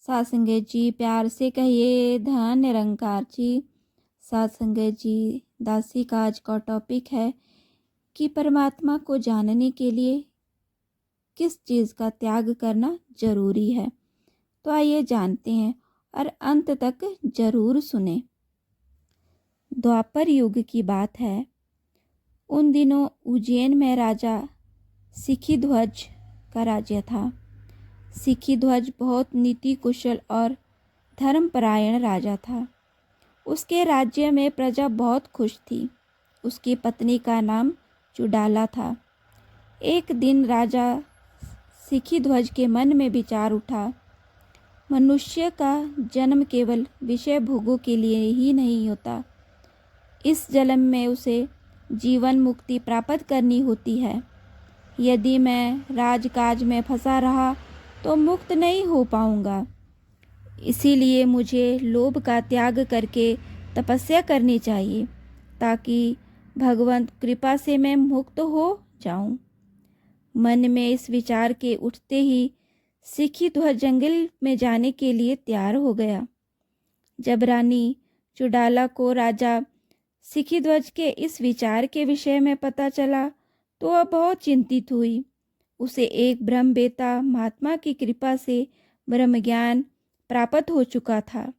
सासंगत जी प्यार से कहिए धन निरंकार जी। सासंगत जी दासी का आज का टॉपिक है कि परमात्मा को जानने के लिए किस चीज़ का त्याग करना जरूरी है। तो आइए जानते हैं और अंत तक जरूर सुने। द्वापर युग की बात है। उन दिनों उज्जैन में राजा सिखीध्वज का राज्य था। सिखीध्वज बहुत नीति कुशल और धर्मपरायण राजा था। उसके राज्य में प्रजा बहुत खुश थी। उसकी पत्नी का नाम चुडाला था। एक दिन राजा सिखीध्वज के मन में विचार उठा, मनुष्य का जन्म केवल विषय भोगों के लिए ही नहीं होता। इस जन्म में उसे जीवन मुक्ति प्राप्त करनी होती है। यदि मैं राजकाज में फंसा रहा तो मुक्त नहीं हो पाऊंगा। इसीलिए मुझे लोभ का त्याग करके तपस्या करनी चाहिए ताकि भगवंत कृपा से मैं मुक्त हो जाऊं। मन में इस विचार के उठते ही सिखीध्वज जंगल में जाने के लिए तैयार हो गया। जब रानी चुडाला को राजा सिखीध्वज के इस विचार के विषय में पता चला तो वह बहुत चिंतित हुई। उसे एक ब्रह्मवेता महात्मा की कृपा से ब्रह्म ज्ञान प्राप्त हो चुका था।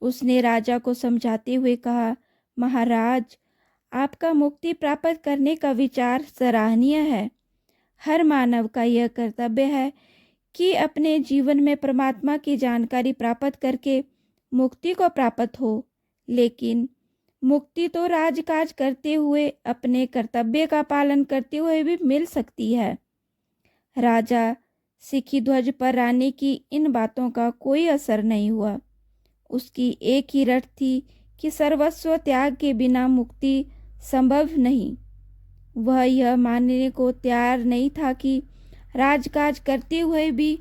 उसने राजा को समझाते हुए कहा, महाराज, आपका मुक्ति प्राप्त करने का विचार सराहनीय है। हर मानव का यह कर्तव्य है कि अपने जीवन में परमात्मा की जानकारी प्राप्त करके मुक्ति को प्राप्त हो। लेकिन मुक्ति तो राजकाज करते हुए, अपने कर्तव्य का पालन करते हुए भी मिल सकती है। राजा सिखीध्वज पर रानी की इन बातों का कोई असर नहीं हुआ। उसकी एक ही रट थी कि सर्वस्व त्याग के बिना मुक्ति संभव नहीं। वह यह मानने को तैयार नहीं था कि राजकाज करते हुए भी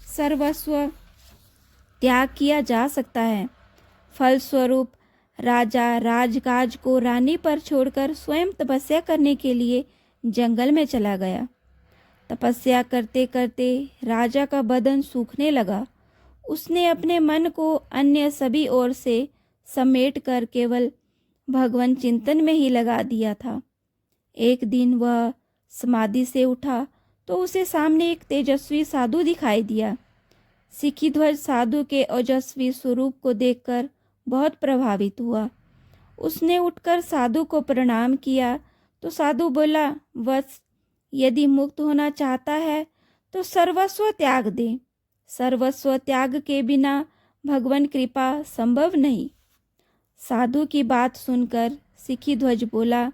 सर्वस्व त्याग किया जा सकता है। फलस्वरूप राजा राजकाज को रानी पर छोड़कर स्वयं तपस्या करने के लिए जंगल में चला गया। तपस्या करते करते राजा का बदन सूखने लगा। उसने अपने मन को अन्य सभी ओर से समेट कर केवल भगवान चिंतन में ही लगा दिया था। एक दिन वह समाधि से उठा तो उसे सामने एक तेजस्वी साधु दिखाई दिया। सिखीध्वज साधु के ओजस्वी स्वरूप को देखकर बहुत प्रभावित हुआ। उसने उठकर साधु को प्रणाम किया तो साधु बोला, वत्स, यदि मुक्त होना चाहता है तो सर्वस्व त्याग दे। सर्वस्व त्याग के बिना भगवान कृपा संभव नहीं। साधु की बात सुनकर सिखीध्वज बोला,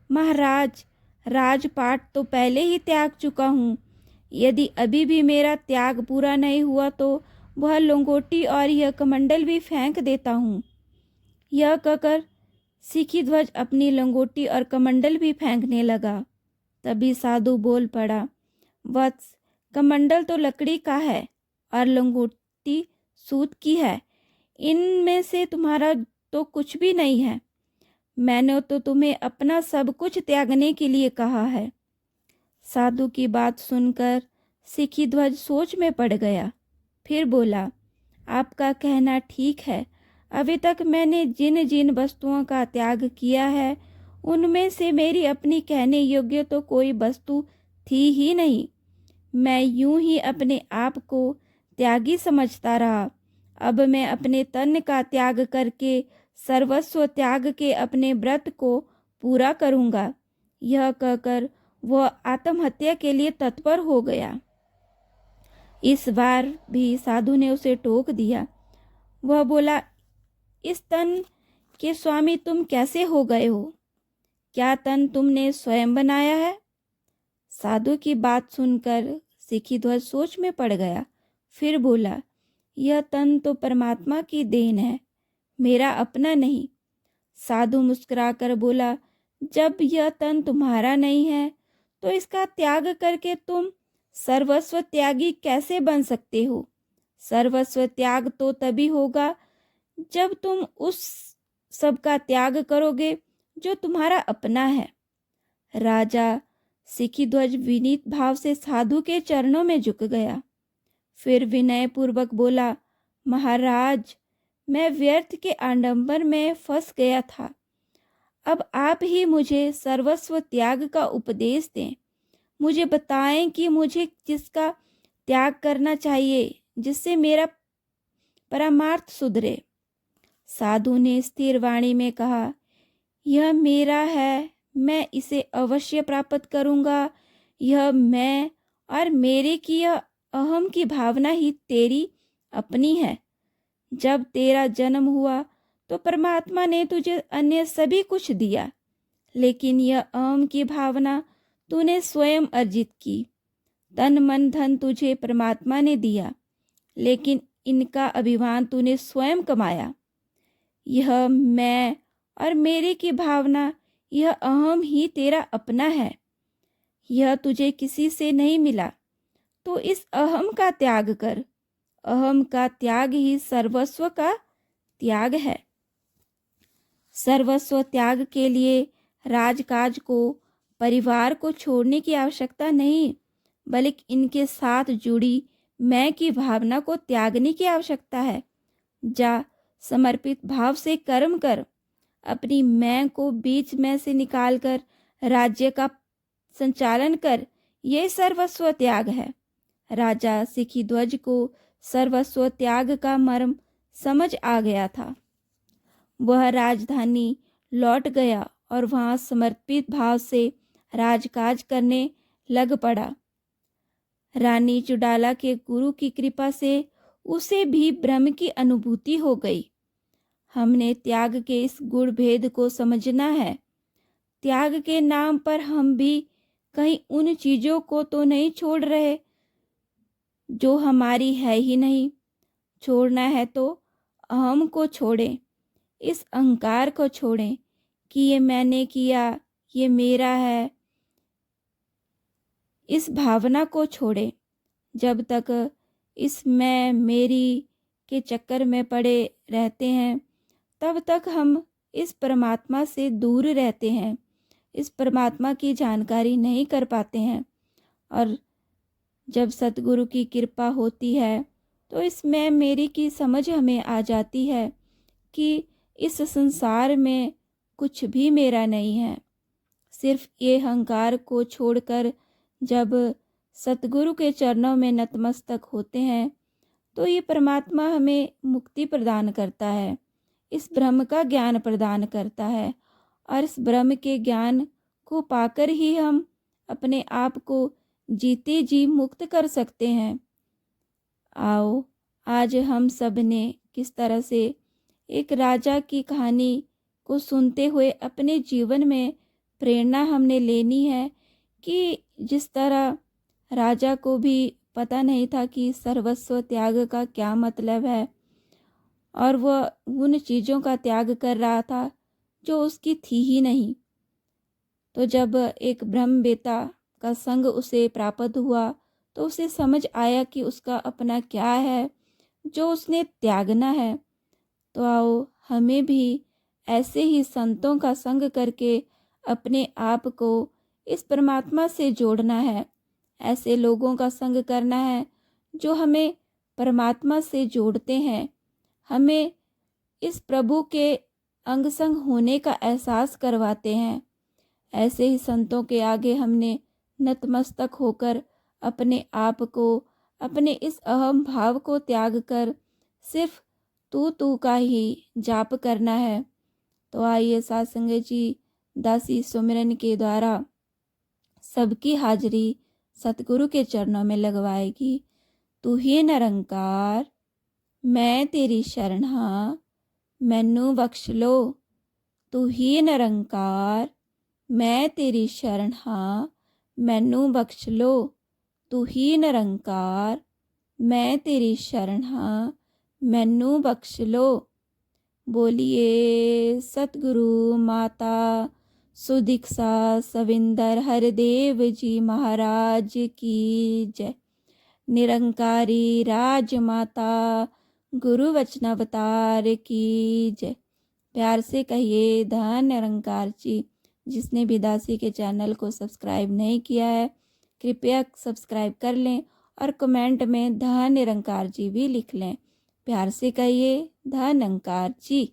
महाराज, राजपाट तो पहले ही त्याग चुका हूँ। यदि अभी भी मेरा त्याग पूरा नहीं हुआ तो वह लंगोटी और यह कमंडल भी फेंक देता हूँ। यह कहकर सिखीध्वज अपनी लंगोटी और कमंडल भी फेंकने लगा। तभी साधु बोल पड़ा, वत्स, कमंडल तो लकड़ी का है और लंगोटी सूत की है। इनमें से तुम्हारा तो कुछ भी नहीं है। मैंने तो तुम्हें अपना सब कुछ त्यागने के लिए कहा है। साधु की बात सुनकर सिखीध्वज सोच में पड़ गया। फिर बोला, आपका कहना ठीक है। अभी तक मैंने जिन जिन वस्तुओं का त्याग किया है उनमें से मेरी अपनी कहने योग्य तो कोई वस्तु थी ही नहीं। मैं यूं ही अपने आप को त्यागी समझता रहा। अब मैं अपने तन का त्याग करके सर्वस्व त्याग के अपने व्रत को पूरा करूँगा। यह कहकर वह आत्महत्या के लिए तत्पर हो गया। इस बार भी साधु ने उसे टोक दिया। वह बोला, इस तन के स्वामी तुम कैसे हो गए हो? क्या तन तुमने स्वयं बनाया है? साधु की बात सुनकर सिखीध्वज सोच में पड़ गया। फिर बोला, यह तन तो परमात्मा की देन है, मेरा अपना नहीं। साधु मुस्कुराकर बोला, जब यह तन तुम्हारा नहीं है तो इसका त्याग करके तुम सर्वस्व त्यागी कैसे बन सकते हो? सर्वस्व त्याग तो तभी होगा जब तुम उस सब का त्याग करोगे जो तुम्हारा अपना है। राजा सिखीध्वज विनीत भाव से साधु के चरणों में झुक गया। फिर विनय पूर्वक बोला, महाराज, मैं व्यर्थ के आडंबर में फंस गया था। अब आप ही मुझे सर्वस्व त्याग का उपदेश दें। मुझे बताएं कि मुझे किसका त्याग करना चाहिए जिससे मेरा परमार्थ सुधरे। साधु ने स्थिर वाणी में कहा, यह मेरा है, मैं इसे अवश्य प्राप्त करूंगा। यह मैं और मेरे की यह अहम की भावना ही तेरी अपनी है। जब तेरा जन्म हुआ तो परमात्मा ने तुझे अन्य सभी कुछ दिया, लेकिन यह अहम की भावना तूने स्वयं अर्जित की। तन मन धन तुझे परमात्मा ने दिया, लेकिन इनका अभिमान तूने स्वयं कमाया। यह मैं और मेरे की भावना, यह अहम ही तेरा अपना है। यह तुझे किसी से नहीं मिला, तो इस अहम का त्याग कर। अहम का त्याग ही सर्वस्व का त्याग है। सर्वस्व त्याग के लिए राजकाज को, परिवार को छोड़ने की आवश्यकता नहीं, बल्कि इनके साथ जुड़ी मैं की भावना को त्यागने की आवश्यकता है। जा, समर्पित भाव से कर्म कर। अपनी मैं को बीच में से निकालकर राज्य का संचालन कर। ये सर्वस्व त्याग है। राजा सिखीध्वज को सर्वस्व त्याग का मर्म समझ आ गया था। वह राजधानी लौट गया और वहां समर्पित भाव से राजकाज करने लग पड़ा। रानी चुडाला के गुरु की कृपा से उसे भी ब्रह्म की अनुभूति हो गई। हमने त्याग के इस गुण भेद को समझना है। त्याग के नाम पर हम भी कहीं उन चीजों को तो नहीं छोड़ रहे जो हमारी है ही नहीं। छोड़ना है तो अहम को छोड़ें, इस अहंकार को छोड़ें कि ये मैंने किया, ये मेरा है। इस भावना को छोड़ें। जब तक इस मैं मेरी के चक्कर में पड़े रहते हैं, तब तक हम इस परमात्मा से दूर रहते हैं, इस परमात्मा की जानकारी नहीं कर पाते हैं। और जब सतगुरु की कृपा होती है तो इस मैं मेरी की समझ हमें आ जाती है कि इस संसार में कुछ भी मेरा नहीं है। सिर्फ ये अहंकार को छोड़कर जब सतगुरु के चरणों में नतमस्तक होते हैं तो ये परमात्मा हमें मुक्ति प्रदान करता है, इस ब्रह्म का ज्ञान प्रदान करता है। और इस ब्रह्म के ज्ञान को पाकर ही हम अपने आप को जीते जी मुक्त कर सकते हैं। आओ, आज हम सब ने किस तरह से एक राजा की कहानी को सुनते हुए अपने जीवन में प्रेरणा हमने लेनी है कि जिस तरह राजा को भी पता नहीं था कि सर्वस्व त्याग का क्या मतलब है, और वह उन चीज़ों का त्याग कर रहा था जो उसकी थी ही नहीं। तो जब एक ब्रह्मवेता का संग उसे प्राप्त हुआ तो उसे समझ आया कि उसका अपना क्या है जो उसने त्यागना है। तो आओ, हमें भी ऐसे ही संतों का संग करके अपने आप को इस परमात्मा से जोड़ना है। ऐसे लोगों का संग करना है जो हमें परमात्मा से जोड़ते हैं, हमें इस प्रभु के अंग संग होने का एहसास करवाते हैं। ऐसे ही संतों के आगे हमने नतमस्तक होकर अपने आप को, अपने इस अहम भाव को त्याग कर सिर्फ तू का ही जाप करना है। तो आइए साथ संगत जी, दासी सुमिरन के द्वारा सबकी हाजिरी सतगुरु के चरणों में लगवाएगी। तू ही निरंकार, मैं तेरी शरण हाँ, मैनू बख्श लो। तू ही निरंकार, मैं तेरी शरण हाँ, मैनू बख्श लो। तू ही निरंकार, मैं तेरी शरण हाँ, मैनू बख्श लो। बोलिए सतगुरु माता सुदीक्षा सविंदर हरदेव जी महाराज की जय। निरंकारी राजमाता गुरु वचनावतार की जय। प्यार से कहिए धन निरंकार जी। जिसने भी दासी के चैनल को सब्सक्राइब नहीं किया है, कृपया सब्सक्राइब कर लें और कमेंट में धन निरंकार जी भी लिख लें। प्यार से कहिए धन्यंकार जी।